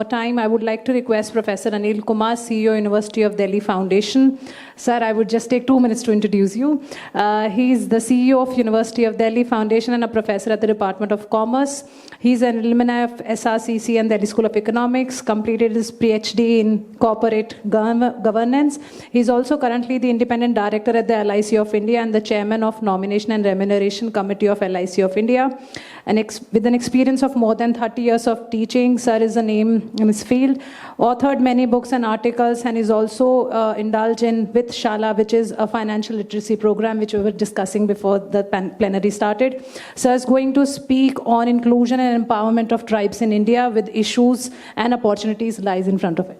Time, I would like to request Professor Anil Kumar, CEO, University of Delhi Foundation. Sir, I would just take 2 minutes to introduce you. He is the CEO of University of Delhi Foundation and a professor at the Department of Commerce. He's an alumni of SRCC and Delhi School of Economics, completed his PhD in corporate governance. He's also currently the independent director at the LIC of India and the chairman of Nomination and Remuneration Committee of LIC of India. And with an experience of more than 30 years of teaching, sir is a name in his field, authored many books and articles, and is also indulged in With Shala, which is a financial literacy program which we were discussing before the plenary started. Sir is going to speak on inclusion and empowerment of tribes in India with issues and opportunities lies in front of it.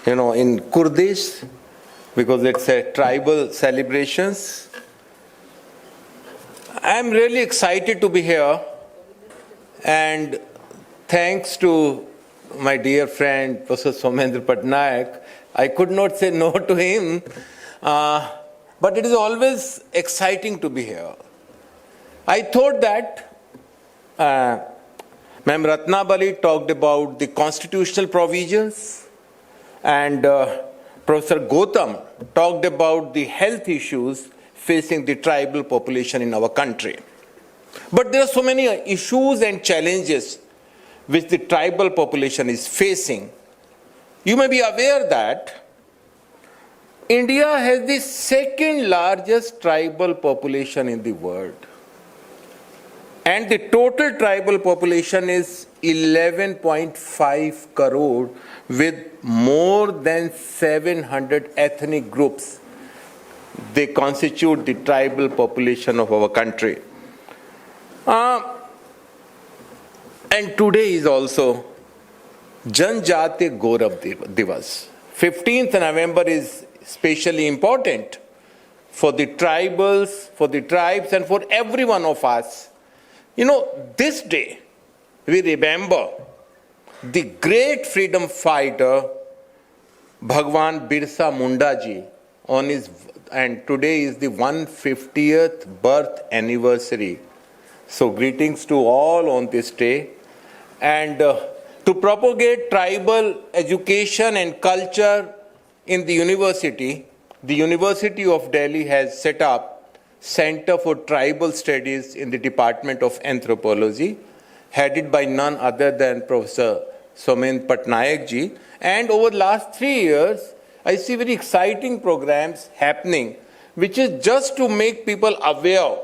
You know, in Kurdish, because it's a tribal celebrations, I'm really excited to be here, and thanks to my dear friend, Professor Somendra Patnaik, I could not say no to him, but it is always exciting to be here. I thought that Ma'am Ratnabali talked about the constitutional provisions, and Professor Gautam talked about the health issues facing the tribal population in our country. But there are so many issues and challenges which the tribal population is facing. You may be aware that India has the second largest tribal population in the world. And the total tribal population is 11.5 crore with more than 700 ethnic groups. They constitute the tribal population of our country. And today is also Janjatiya Gaurav Varsh. 15th November is especially important for the tribals, for the tribes, and for every one of us. You know, this day we remember the great freedom fighter Bhagwan Birsa Munda ji and today is the 150th birth anniversary. So greetings to all on this day. And to propagate tribal education and culture in the University of Delhi has set up Center for Tribal Studies in the Department of Anthropology, headed by none other than Professor Somendra Patnaik ji. And over the last 3 years, I see very exciting programs happening, which is just to make people aware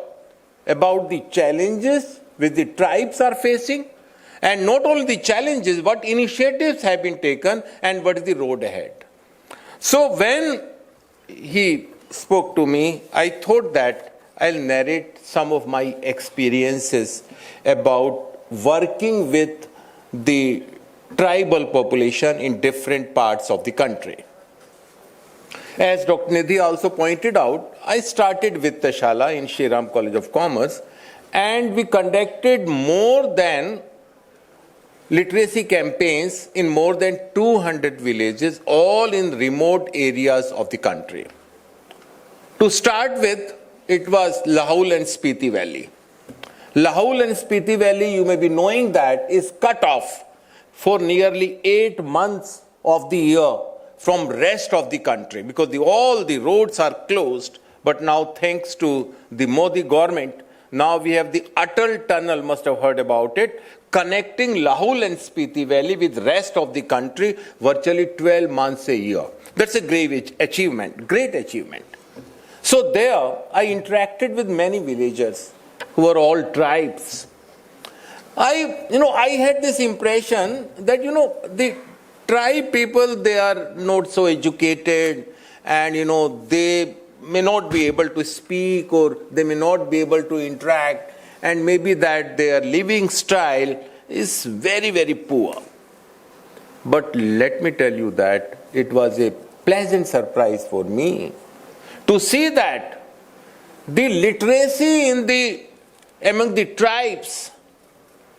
about the challenges which the tribes are facing, and not only the challenges, what initiatives have been taken and what is the road ahead. So when he spoke to me, I thought that I'll narrate some of my experiences about working with the tribal population in different parts of the country. As Dr. Nidhi also pointed out, I started with the Shala in Shri Ram College of Commerce, and we conducted more than literacy campaigns in more than 200 villages, all in remote areas of the country. To start with, it was Lahaul and Spiti Valley. Lahaul and Spiti Valley, you may be knowing that, is cut off for nearly 8 months of the year from rest of the country because all the roads are closed. But now, thanks to the Modi government, now we have the Atal Tunnel, must have heard about it, connecting Lahaul and Spiti Valley with rest of the country virtually 12 months a year. That's a great achievement. So there, I interacted with many villagers who are all tribes. I had this impression that, the tribe people, they are not so educated, and, they may not be able to speak, or they may not be able to interact, and maybe that their living style is very, very poor. But let me tell you that it was a pleasant surprise for me to see that the literacy among the tribes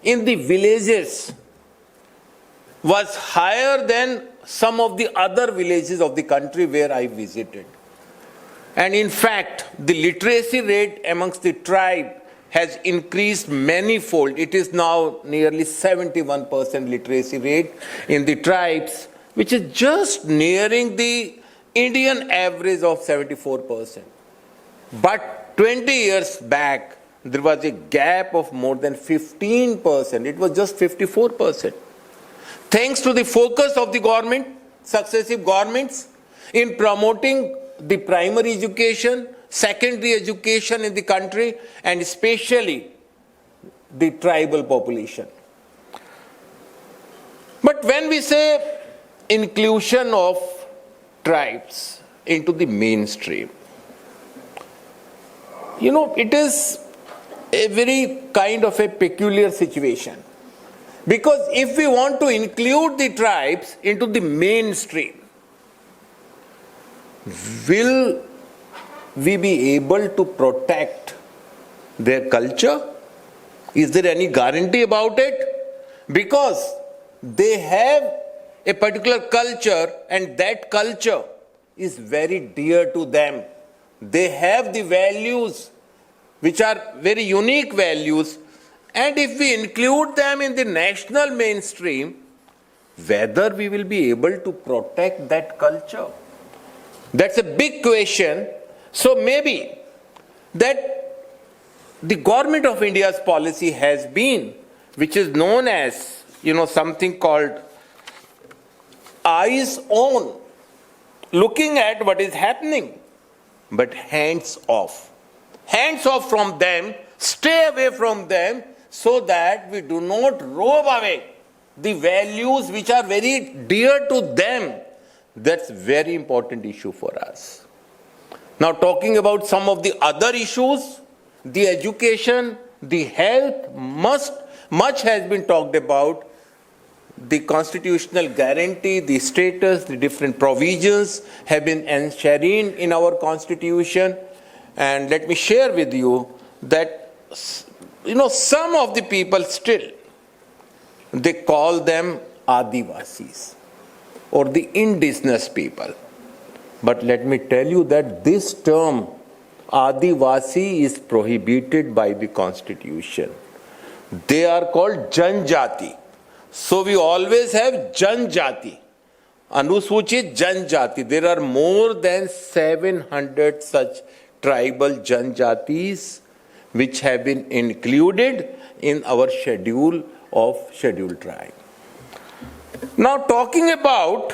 in the villages was higher than some of the other villages of the country where I visited. And in fact, the literacy rate amongst the tribe has increased manifold. It is now nearly 71% literacy rate in the tribes, which is just nearing the Indian average of 74%. But 20 years back, there was a gap of more than 15%. It was just 54%. Thanks to the focus of the government, successive governments, in promoting the primary education, secondary education in the country, and especially the tribal population. But when we say inclusion of tribes into the mainstream, it is a very kind of a peculiar situation. Because if we want to include the tribes into the mainstream, will we be able to protect their culture? Is there any guarantee about it? Because they have a particular culture, and that culture is very dear to them. They have the values which are very unique values, and if we include them in the national mainstream, whether we will be able to protect that culture. That's a big question. So maybe that the government of India's policy has been, which is known as, something called eyes on, looking at what is happening, but hands off. Hands off from them, stay away from them, so that we do not rob away the values which are very dear to them. That's a very important issue for us. Now, talking about some of the other issues, the education, the health, much has been talked about. The constitutional guarantee, the status, the different provisions have been enshrined in our constitution. And let me share with you that, some of the people still, they call them Adivasis or the indigenous people. But let me tell you that this term, Adivasi, is prohibited by the constitution. They are called Janjati. So we always have Janjati, Anusuchit Janjati. There are more than 700 such tribal Janjatis which have been included in our schedule of scheduled tribe. Now, talking about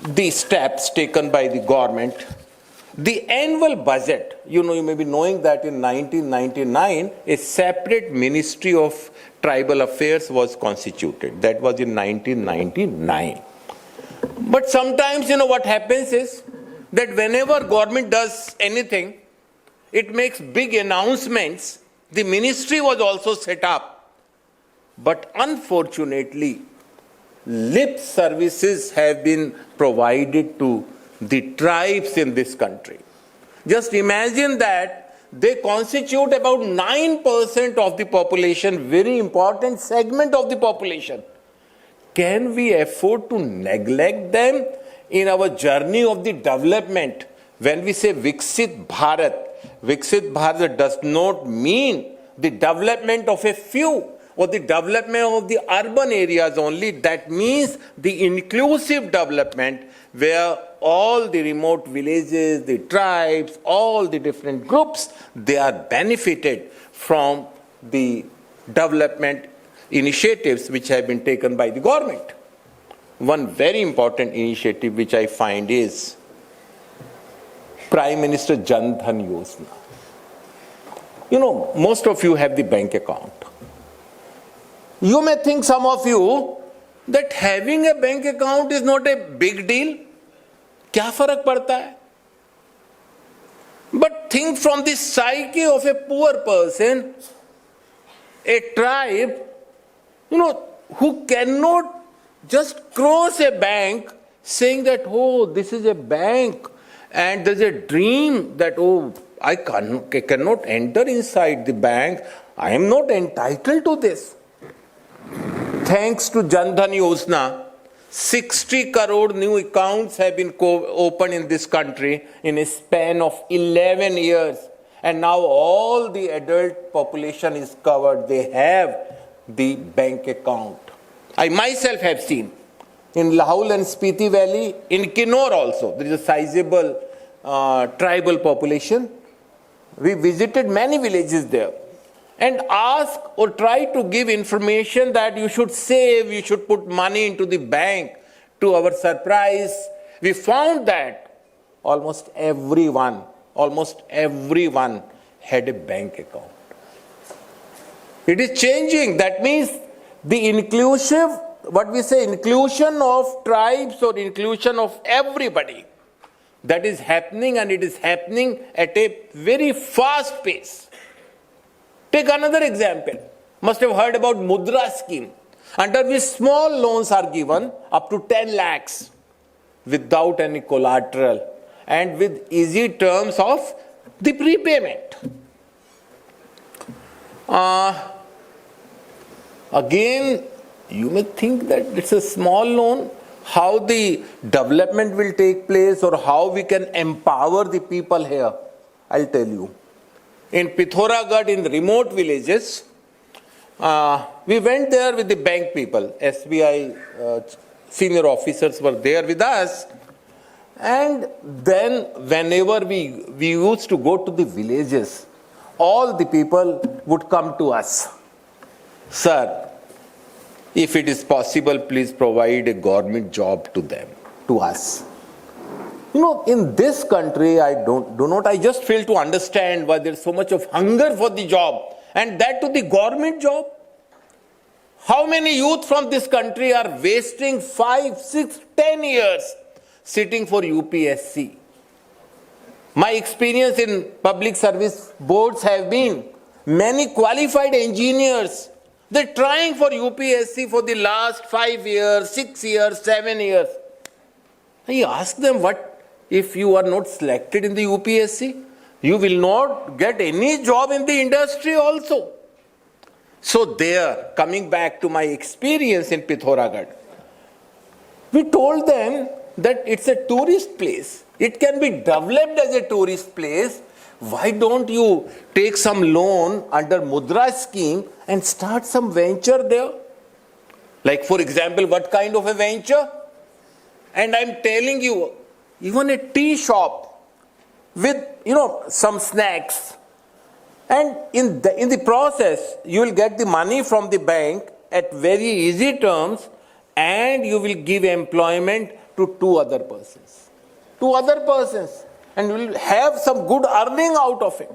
the steps taken by the government, the annual budget, you may be knowing that in 1999, a separate Ministry of Tribal Affairs was constituted. That was in 1999. But sometimes, what happens is that whenever government does anything, it makes big announcements. The ministry was also set up. But unfortunately, lip services have been provided to the tribes in this country. Just imagine that they constitute about 9% of the population, very important segment of the population. Can we afford to neglect them in our journey of the development? When we say Viksit Bharat does not mean the development of a few or the development of the urban areas only. That means the inclusive development where all the remote villages, the tribes, all the different groups, they are benefited from the development initiatives which have been taken by the government. One very important initiative which I find is Prime Minister Jan Dhan Yojana. Most of you have the bank account. You may think, some of you, that having a bank account is not a big deal. क्या फर्क पड़ता है? But think from the psyche of a poor person, a tribe, who cannot just cross a bank saying that, oh, this is a bank, and there's a dream that, oh, I cannot enter inside the bank. I am not entitled to this. Thanks to Jan Dhan Yojana, 60 crore new accounts have been opened in this country in a span of 11 years. And now all the adult population is covered. They have the bank account. I myself have seen in Lahaul and Spiti Valley, in Kinnaur also, there is a sizable tribal population. We visited many villages there and asked or tried to give information that you should save, you should put money into the bank. To our surprise, we found that almost everyone had a bank account. It is changing. That means the inclusion of tribes or inclusion of everybody, that is happening, and it is happening at a very fast pace. Take another example. Must have heard about Mudra scheme, under which small loans are given up to 10 lakhs without any collateral and with easy terms of the prepayment. Again, you may think that it's a small loan. How the development will take place or how we can empower the people here, I'll tell you. In Pithoragarh, in remote villages, we went there with the bank people. SBI senior officers were there with us. And then whenever we used to go to the villages, all the people would come to us. Sir, if it is possible, please provide a government job to them, to us. You know, in this country, I just fail to understand why there's so much of hunger for the job, and that to the government job. How many youth from this country are wasting 5, 6, 10 years sitting for UPSC? My experience in public service boards have been many qualified engineers. They're trying for UPSC for the last 5 years, 6 years, 7 years. I ask them, what if you are not selected in the UPSC? You will not get any job in the industry also. So there, coming back to my experience in Pithoragarh, we told them that it's a tourist place. It can be developed as a tourist place. Why don't you take some loan under Mudra scheme and start some venture there? Like, for example, what kind of a venture? And I'm telling you, even a tea shop with, some snacks. And in the process, you will get the money from the bank at very easy terms, and you will give employment to two other persons. And you will have some good earning out of it.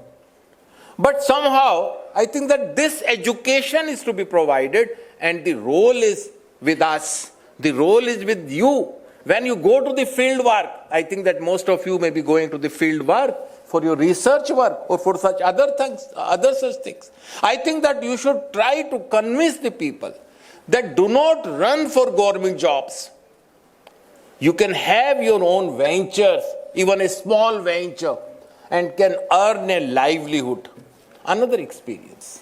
But somehow, I think that this education is to be provided, and the role is with us. The role is with you. When you go to the field work, I think that most of you may be going to the field work for your research work or for such other such things. I think that you should try to convince the people that do not run for government jobs. You can have your own ventures, even a small venture, and can earn a livelihood. Another experience.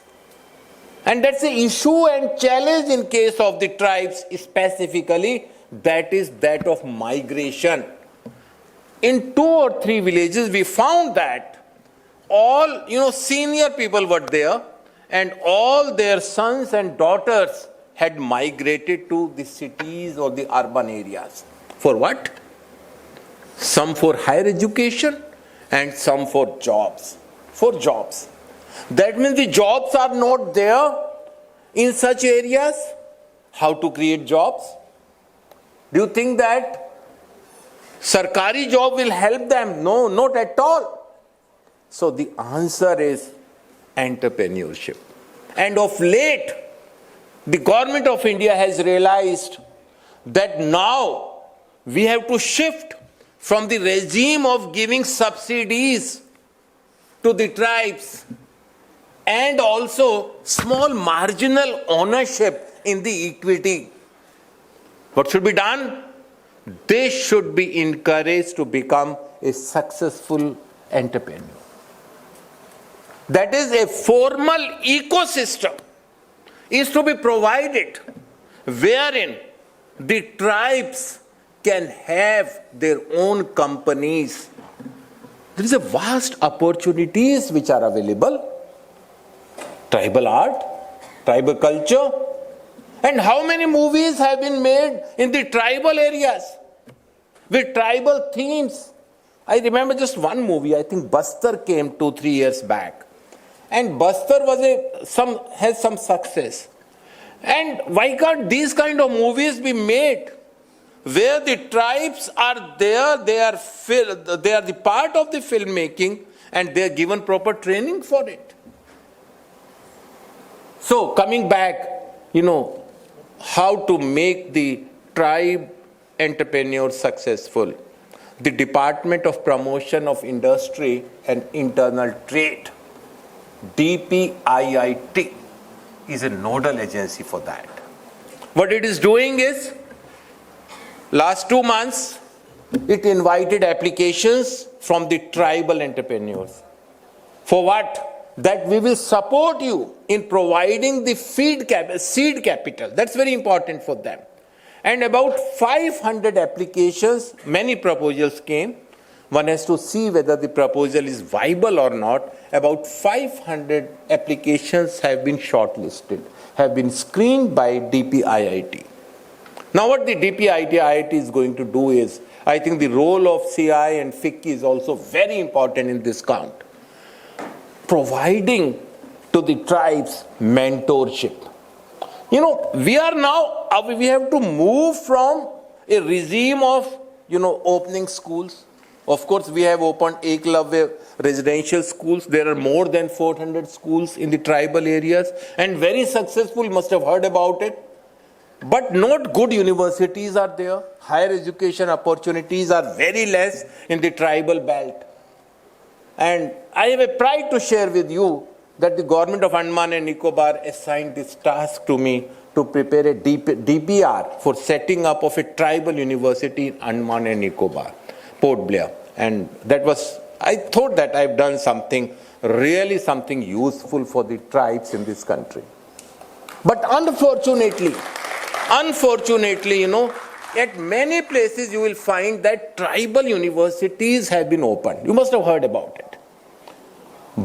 And that's the issue and challenge in case of the tribes specifically, that is that of migration. In 2 or 3 villages, we found that all, senior people were there, and all their sons and daughters had migrated to the cities or the urban areas. For what? Some for higher education and some for jobs. That means the jobs are not there in such areas. How to create jobs? Do you think that Sarkari job will help them? No, not at all. So the answer is entrepreneurship. And of late, the government of India has realized that now we have to shift from the regime of giving subsidies to the tribes and also small marginal ownership in the equity. What should be done? They should be encouraged to become a successful entrepreneur. That is, a formal ecosystem is to be provided wherein the tribes can have their own companies. There is a vast opportunities which are available. Tribal art, tribal culture, and how many movies have been made in the tribal areas with tribal themes. I remember just one movie, I think Bastar came 2-3 years back. And Bastar has some success. And why can't these kind of movies be made where the tribes are there, they are the part of the filmmaking and they are given proper training for it. So coming back, how to make the tribe entrepreneurs successful. The Department of Promotion of Industry and Internal Trade, DPIIT, is a nodal agency for that. What it is doing is, last 2 months, it invited applications from the tribal entrepreneurs. For what? That we will support you in providing the seed capital. That's very important for them. And about 500 applications, many proposals came. One has to see whether the proposal is viable or not. About 500 applications have been shortlisted, have been screened by DPIIT. Now what the DPIIT is going to do is, I think the role of CI and FICCI is also very important in this count. Providing to the tribes mentorship. We have to move from a regime of, opening schools. Of course, we have opened Eklavya residential schools. There are more than 400 schools in the tribal areas and very successful, you must have heard about it. But not good universities are there. Higher education opportunities are very less in the tribal belt. And I have a pride to share with you that the government of Andaman and Nicobar assigned this task to me to prepare a DPR for setting up of a tribal university in Andaman and Nicobar, Port Blair. And I thought that I've done something useful for the tribes in this country. But unfortunately, at many places you will find that tribal universities have been opened. You must have heard about it.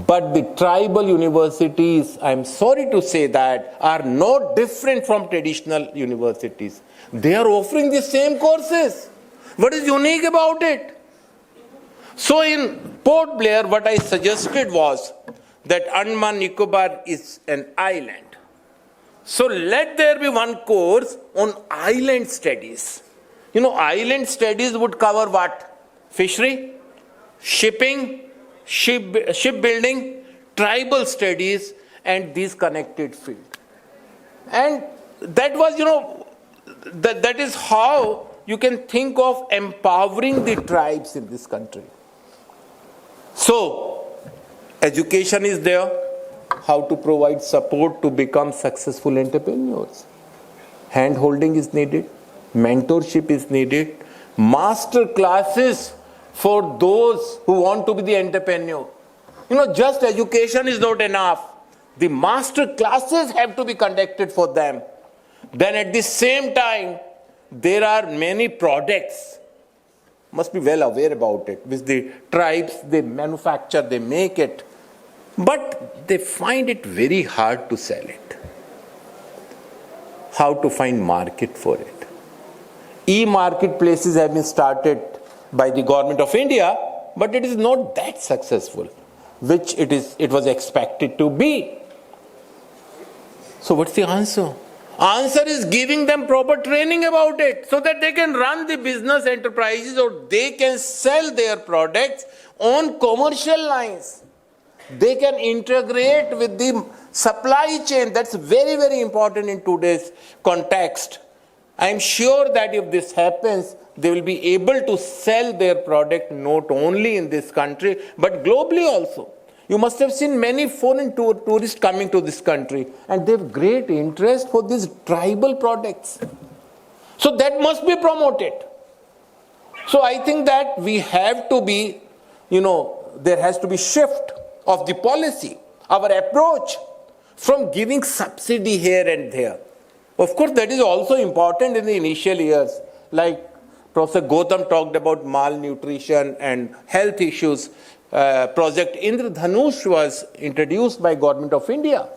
But the tribal universities, I'm sorry to say that, are not different from traditional universities. They are offering the same courses. What is unique about it? So in Port Blair, what I suggested was that Andaman Nicobar is an island. So let there be one course on island studies. Island studies would cover what? Fishery, shipping, shipbuilding, tribal studies, and these connected fields. And that was, that is how you can think of empowering the tribes in this country. So, education is there. How to provide support to become successful entrepreneurs. Hand-holding is needed. Mentorship is needed. Master classes for those who want to be the entrepreneur. Just education is not enough. The master classes have to be conducted for them. Then at the same time, there are many products. Must be well aware about it. Which the tribes, they manufacture, they make it. But they find it very hard to sell it. How to find market for it. E-marketplaces have been started by the government of India, but it is not that successful, which it was expected to be. So what's the answer? Answer is giving them proper training about it so that they can run the business enterprises or they can sell their products on commercial lines. They can integrate with the supply chain. That's very, very important in today's context. I'm sure that if this happens, they will be able to sell their product not only in this country, but globally also. You must have seen many foreign tourists coming to this country, and they have great interest for these tribal products. So that must be promoted. So I think that we have to be, there has to be shift of the policy, our approach from giving subsidy here and there. Of course, that is also important in the initial years. Like Professor Gautam talked about malnutrition and health issues project Indradhanush was introduced by Government of India,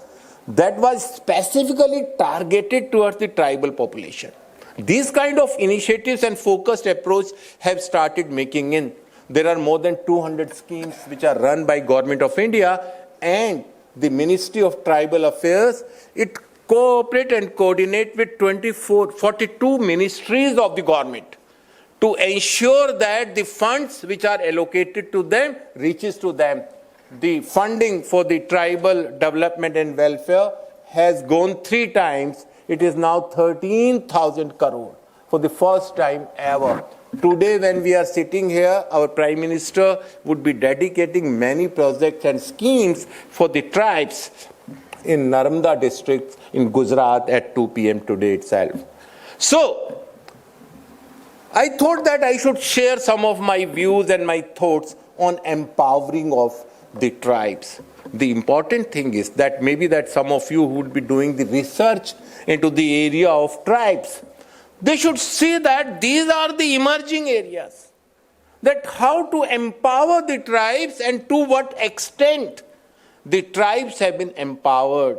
that was specifically targeted towards the tribal population. These kind of initiatives and focused approach have started making in. There are more than 200 schemes which are run by Government of India, and the Ministry of Tribal Affairs, it cooperate and coordinate with 42 ministries of the government to ensure that the funds which are allocated to them reaches to them. The funding for the tribal development and welfare has gone 3 times. It is now 13,000 crore for the first time ever. Today, when we are sitting here, our Prime Minister would be dedicating many projects and schemes for the tribes in Narmada district in Gujarat at 2 p.m. today itself. So, I thought that I should share some of my views and my thoughts on empowering of the tribes. The important thing is that maybe that some of you who would be doing the research into the area of tribes, they should see that these are the emerging areas. That how to empower the tribes and to what extent the tribes have been empowered.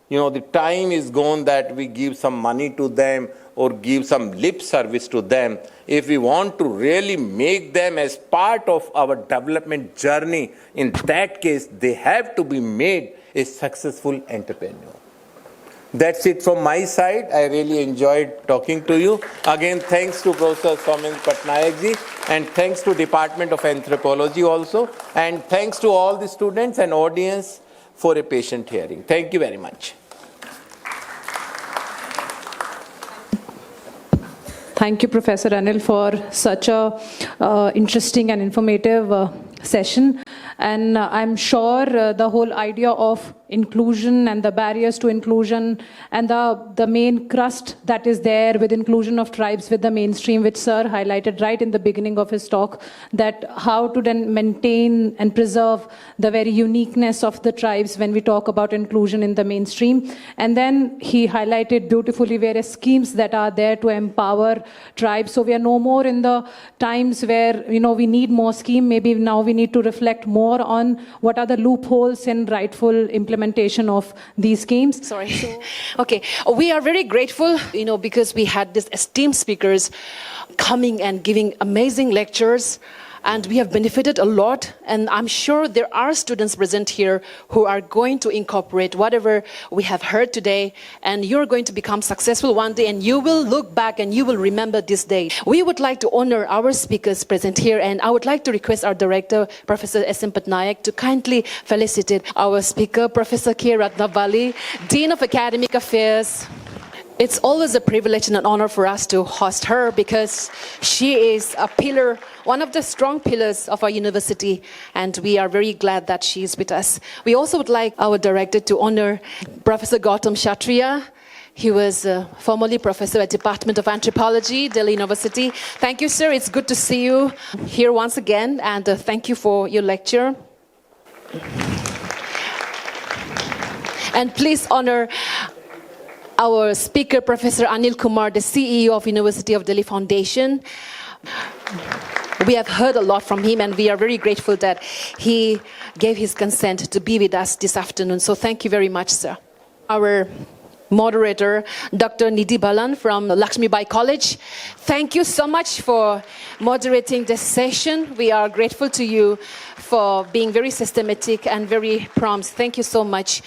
You know, the time is gone that we give some money to them or give some lip service to them. If we want to really make them as part of our development journey, in that case, they have to be made a successful entrepreneur. That's it from my side. I really enjoyed talking to you. Again, thanks to Professor Somin Patnaik ji, and thanks to Department of Anthropology also, and thanks to all the students and audience for a patient hearing. Thank you very much. Thank you, Professor Anil, for such a interesting and informative session. And I'm sure the whole idea of inclusion and the barriers to inclusion and the main crust that is there with inclusion of tribes with the mainstream, which Sir highlighted right in the beginning of his talk, that how to then maintain and preserve the very uniqueness of the tribes when we talk about inclusion in the mainstream. And then he highlighted beautifully various schemes that are there to empower tribes. So we are no more in the times where, you know, we need more scheme. Maybe now we need to reflect more on what are the loopholes in rightful implementation of these schemes. Sorry. Okay. We are very grateful, you know, because we had these esteemed speakers coming and giving amazing lectures, and we have benefited a lot. And I'm sure there are students present here who are going to incorporate whatever we have heard today, and you're going to become successful one day, and you will look back and you will remember this day. We would like to honor our speakers present here, and I would like to request our director, Professor S.M. Patnaik, to kindly felicitate our speaker, Professor K. Ratnavali, Dean of Academic Affairs. It's always a privilege and an honor for us to host her, because she is a pillar, one of the strong pillars of our university, and we are very glad that she is with us. We also would like our director to honor Professor Gautam Kshatriya. He was formerly professor at Department of Anthropology, Delhi University. Thank you, sir. It's good to see you here once again, and thank you for your lecture. And please honor our speaker, Professor Anil Kumar, the CEO of University of Delhi Foundation. We have heard a lot from him, and we are very grateful that he gave his consent to be with us this afternoon. So thank you very much, sir. Our moderator, Dr. Nidhi Balan from Lakshmibai College. Thank you so much for moderating this session. We are grateful to you for being very systematic and very prompt. Thank you so much.